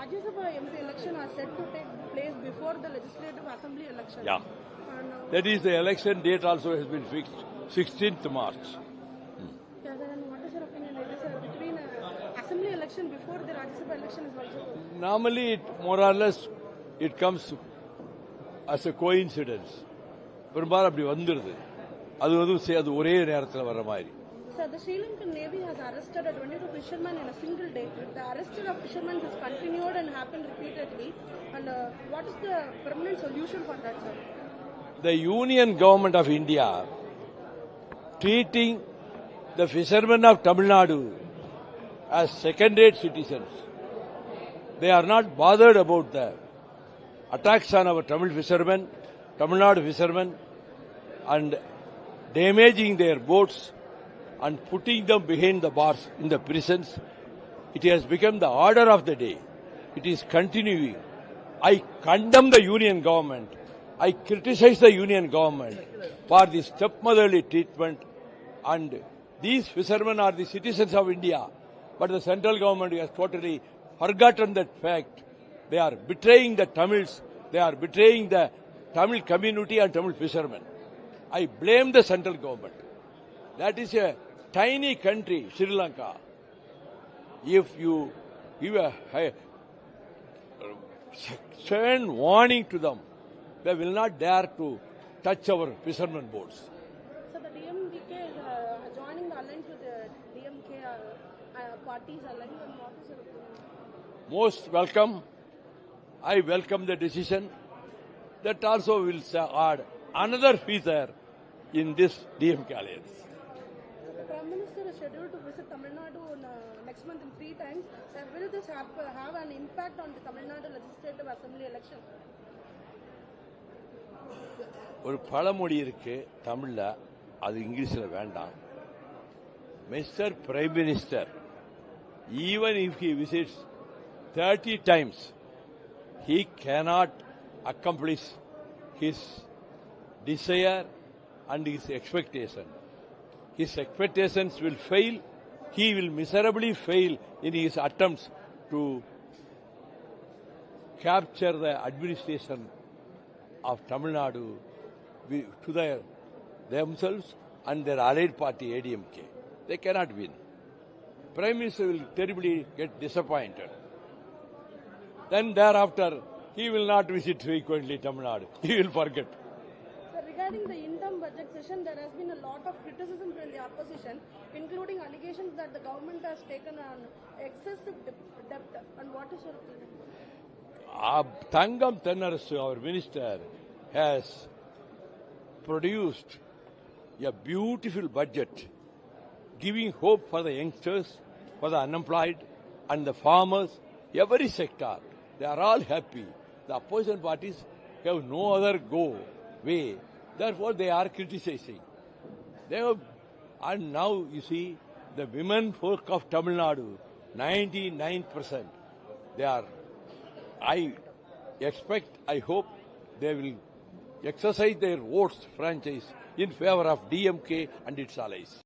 Rajya Sabha MP election are set to take place before the Legislative Assembly election. Yeah. That is, the election date also has been fixed, 16th March. Yes, sir, and what is your opinion like this, sir? Between Assembly election before the Rajya Sabha election is also... Normally, more or less, it comes as a coincidence. பெரும்பாலும் அப்படி வந்துடுது. அது ஒரே நேரத்தில் வர மாதிரி. Sir, the Sri Lankan Navy has arrested 22 fishermen in a single day. The arrest of fishermen has continued and happened repeatedly. And what is the permanent solution for that, sir? The Union Government of India treating the fishermen of Tamil Nadu as second-rate citizens. They are not bothered about the attacks on our Tamil fishermen, Tamil Nadu fishermen, and damaging their boats and putting them behind the bars in the prisons. It has become the order of the day. It is continuing. I condemn the Union Government. I criticize the Union Government for this stepmotherly treatment, and these fishermen are the citizens of India, but the central government has totally forgotten that fact. They are betraying the Tamils, they are betraying the Tamil community and Tamil fishermen. I blame the central government. That is a tiny country, Sri Lanka. If you give a stern warning to them, they will not dare to touch our fishermen boats. So the DMK is joining the alliance with the DMK parties alliance, and what is your opinion? Most welcome. I welcome the decision. That also will add another feature in this DMK alliance. The Prime Minister is scheduled to visit Tamil Nadu next month in 3 times. Will this have an impact on the Tamil Nadu Legislative Assembly election? ஒரு பழமொழி இருக்கு தமிழ்ல, அது இங்கிலீஷ்ல வேண்டாம். Mister prime minister, even if he visits 30 times, he cannot accomplish his desire and his expectation. His expectations will fail. He will miserably fail in his attempts to capture the administration of Tamil Nadu to themselves and their allied party ADMK. They cannot win. Prime Minister will terribly get disappointed. Then thereafter, he will not visit frequently Tamil Nadu. He will forget. Sir, regarding the interim budget session, there has been a lot of criticism from the opposition, including allegations that the government has taken on excessive debt. And what is your opinion? Thangam Tennarasu, our minister, has produced a beautiful budget, giving hope for the youngsters, for the unemployed, and the farmers, every sector. They are all happy. The opposition parties have no other way. Therefore, they are criticizing. And now, you see, the women folk of Tamil Nadu, 99%, they are, I expect, I hope, they will exercise their votes franchise in favor of DMK and its allies.